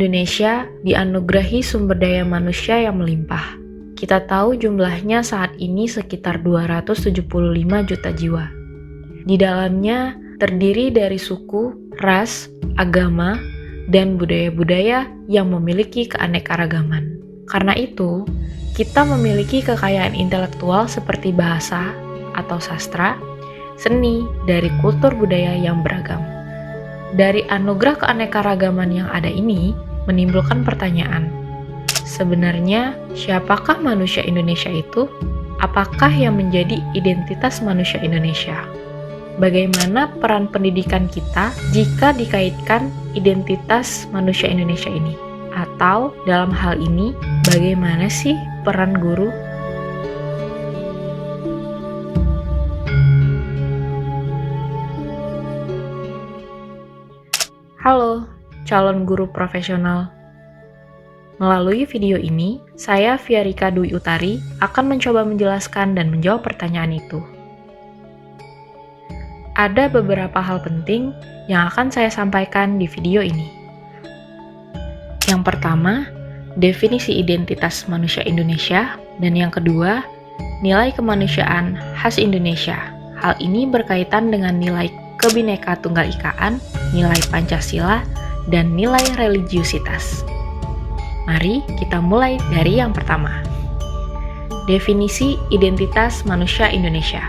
Indonesia dianugerahi sumber daya manusia yang melimpah. Kita tahu jumlahnya saat ini sekitar 275 juta jiwa. Di dalamnya terdiri dari suku, ras, agama, dan budaya-budaya yang memiliki keanekaragaman. Karena itu, kita memiliki kekayaan intelektual seperti bahasa atau sastra, seni, dari kultur budaya yang beragam. Dari anugerah keanekaragaman yang ada ini, menimbulkan pertanyaan, sebenarnya siapakah manusia Indonesia itu? Apakah yang menjadi identitas manusia Indonesia? Bagaimana peran pendidikan kita jika dikaitkan identitas manusia Indonesia ini? Atau dalam hal ini, bagaimana sih peran guru? Halo, calon guru profesional. Melalui video ini, saya Viarika Dwi Utari akan mencoba menjelaskan dan menjawab pertanyaan itu. Ada beberapa hal penting yang akan saya sampaikan di video ini. Yang pertama, definisi identitas manusia Indonesia, dan yang kedua, nilai kemanusiaan khas Indonesia. Hal ini berkaitan dengan nilai Kebhinneka-Tunggal-Ikaan, nilai Pancasila, dan nilai religiusitas. Mari kita mulai dari yang pertama. Definisi identitas manusia Indonesia.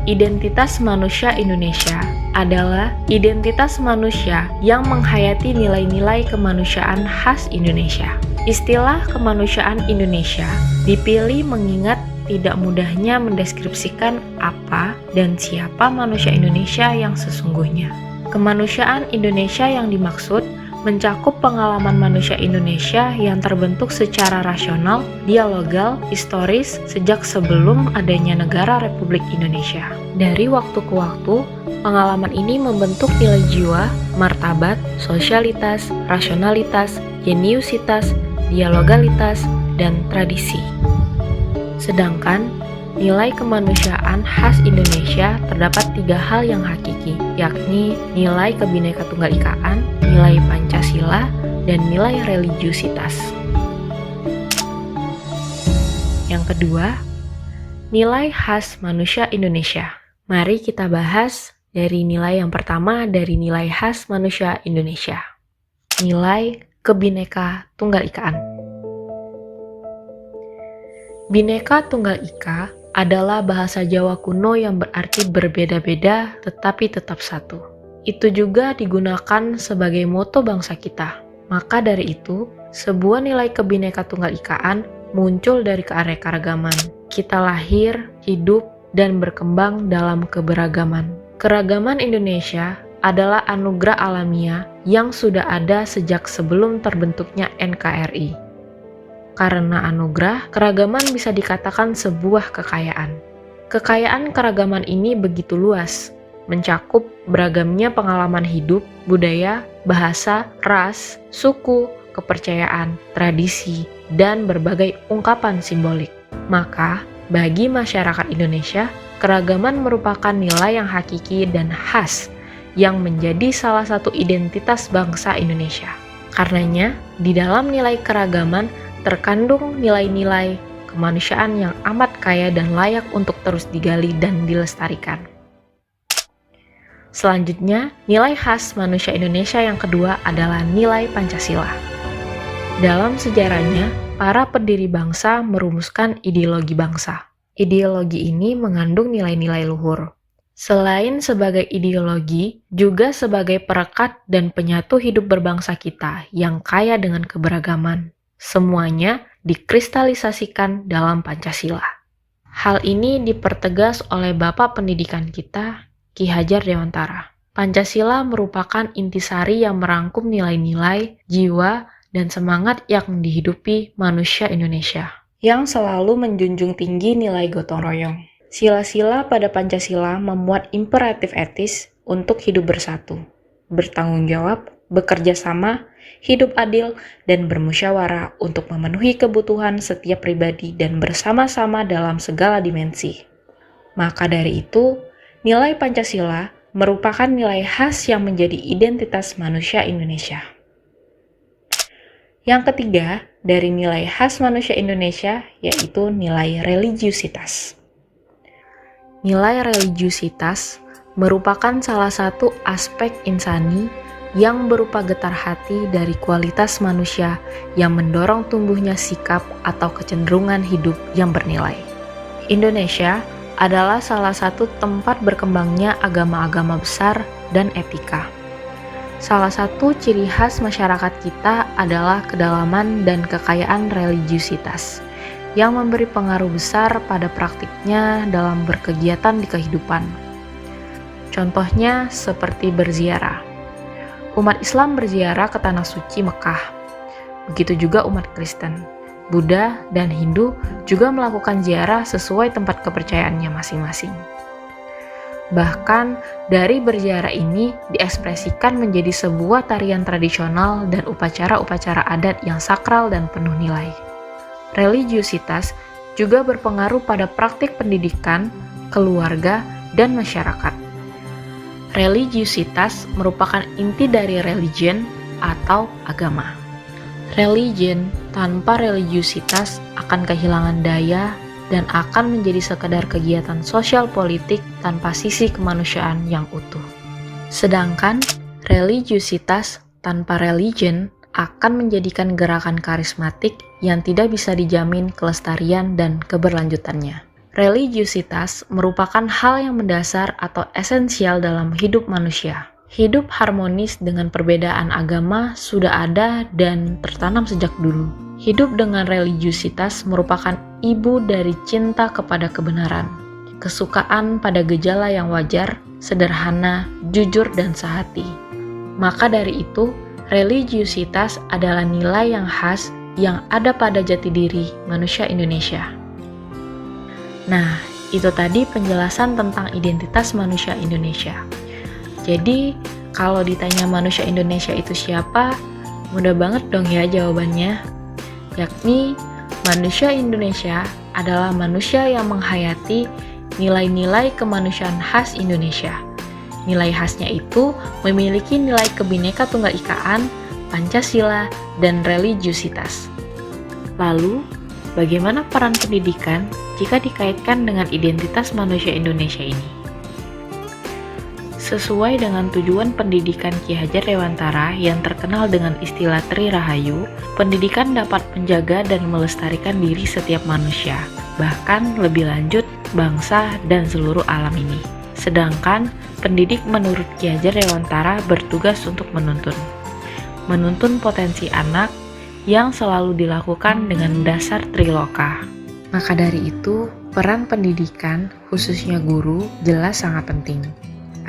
Identitas manusia Indonesia adalah identitas manusia yang menghayati nilai-nilai kemanusiaan khas Indonesia. Istilah kemanusiaan Indonesia dipilih mengingat tidak mudahnya mendeskripsikan apa dan siapa manusia Indonesia yang sesungguhnya. Kemanusiaan Indonesia yang dimaksud mencakup pengalaman manusia Indonesia yang terbentuk secara rasional, dialogal, historis sejak sebelum adanya negara Republik Indonesia. Dari waktu ke waktu, pengalaman ini membentuk nilai jiwa, martabat, sosialitas, rasionalitas, jeniusitas, dialogalitas, dan tradisi. Sedangkan nilai kemanusiaan khas Indonesia terdapat 3 hal yang hakiki, yakni nilai Kebhinneka-Tunggal-Ikaan, nilai Pancasila, dan nilai religiusitas. Yang kedua, nilai khas manusia Indonesia. Mari kita bahas dari nilai yang pertama dari nilai khas manusia Indonesia. Nilai Kebhinneka-Tunggal-Ikaan. Bhinneka Tunggal Ika adalah bahasa Jawa kuno yang berarti berbeda-beda tetapi tetap satu. Itu juga digunakan sebagai moto bangsa kita. Maka dari itu, sebuah nilai Kebhinneka-Tunggal-Ikaan muncul dari keanekaragaman. Kita lahir, hidup, dan berkembang dalam keberagaman. Keragaman Indonesia adalah anugerah alamiah yang sudah ada sejak sebelum terbentuknya NKRI. Karena anugerah, keragaman bisa dikatakan sebuah kekayaan. Kekayaan keragaman ini begitu luas, mencakup beragamnya pengalaman hidup, budaya, bahasa, ras, suku, kepercayaan, tradisi, dan berbagai ungkapan simbolik. Maka, bagi masyarakat Indonesia, keragaman merupakan nilai yang hakiki dan khas yang menjadi salah satu identitas bangsa Indonesia. Karenanya, di dalam nilai keragaman terkandung nilai-nilai kemanusiaan yang amat kaya dan layak untuk terus digali dan dilestarikan. Selanjutnya, nilai khas manusia Indonesia yang kedua adalah nilai Pancasila. Dalam sejarahnya, para pendiri bangsa merumuskan ideologi bangsa. Ideologi ini mengandung nilai-nilai luhur. Selain sebagai ideologi, juga sebagai perekat dan penyatu hidup berbangsa kita yang kaya dengan keberagaman. Semuanya dikristalisasikan dalam Pancasila. Hal ini dipertegas oleh Bapak Pendidikan kita, Ki Hajar Dewantara. Pancasila merupakan intisari yang merangkum nilai-nilai, jiwa, dan semangat yang dihidupi manusia Indonesia, yang selalu menjunjung tinggi nilai gotong royong. Sila-sila pada Pancasila memuat imperatif etis untuk hidup bersatu, bertanggung jawab, bekerja sama, hidup adil, dan bermusyawarah untuk memenuhi kebutuhan setiap pribadi dan bersama-sama dalam segala dimensi. Maka dari itu, nilai Pancasila merupakan nilai khas yang menjadi identitas manusia Indonesia. Yang ketiga, dari nilai khas manusia Indonesia, yaitu nilai religiusitas. Nilai religiusitas merupakan salah satu aspek insani yang berupa getar hati dari kualitas manusia yang mendorong tumbuhnya sikap atau kecenderungan hidup yang bernilai. Indonesia adalah salah satu tempat berkembangnya agama-agama besar dan etika. Salah satu ciri khas masyarakat kita adalah kedalaman dan kekayaan religiusitas yang memberi pengaruh besar pada praktiknya dalam berkegiatan di kehidupan. Contohnya seperti berziarah. Umat Islam berziarah ke Tanah Suci Mekah. Begitu juga umat Kristen, Buddha, dan Hindu juga melakukan ziarah sesuai tempat kepercayaannya masing-masing. Bahkan dari berziarah ini diekspresikan menjadi sebuah tarian tradisional dan upacara-upacara adat yang sakral dan penuh nilai. Religiusitas juga berpengaruh pada praktik pendidikan, keluarga, dan masyarakat. Religiusitas merupakan inti dari religion atau agama. Religion tanpa religiusitas akan kehilangan daya dan akan menjadi sekedar kegiatan sosial politik tanpa sisi kemanusiaan yang utuh. Sedangkan religiusitas tanpa religion akan menjadikan gerakan karismatik yang tidak bisa dijamin kelestarian dan keberlanjutannya. Religiusitas merupakan hal yang mendasar atau esensial dalam hidup manusia. Hidup harmonis dengan perbedaan agama sudah ada dan tertanam sejak dulu. Hidup dengan religiusitas merupakan ibu dari cinta kepada kebenaran, kesukaan pada gejala yang wajar, sederhana, jujur, dan sehati. Maka dari itu, religiusitas adalah nilai yang khas yang ada pada jati diri manusia Indonesia. Nah, itu tadi penjelasan tentang identitas manusia Indonesia. Jadi, kalau ditanya manusia Indonesia itu siapa, mudah banget dong ya jawabannya. Yakni, manusia Indonesia adalah manusia yang menghayati nilai-nilai kemanusiaan khas Indonesia. Nilai khasnya itu memiliki nilai Kebhinneka-Tunggal-Ikaan, Pancasila, dan religiusitas. Lalu, bagaimana peran pendidikan jika dikaitkan dengan identitas manusia Indonesia ini? Sesuai dengan tujuan pendidikan Ki Hajar Dewantara yang terkenal dengan istilah Tri Rahayu, pendidikan dapat menjaga dan melestarikan diri setiap manusia, bahkan lebih lanjut bangsa dan seluruh alam ini. Sedangkan pendidik menurut Ki Hajar Dewantara bertugas untuk menuntun potensi anak yang selalu dilakukan dengan dasar Triloka. Maka dari itu, peran pendidikan, khususnya guru, jelas sangat penting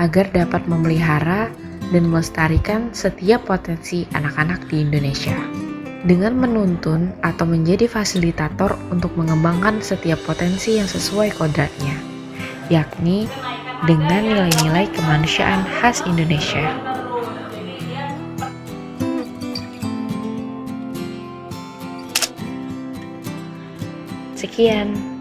agar dapat memelihara dan melestarikan setiap potensi anak-anak di Indonesia. Dengan menuntun atau menjadi fasilitator untuk mengembangkan setiap potensi yang sesuai kodratnya, yakni dengan nilai-nilai kemanusiaan khas Indonesia. Sekian.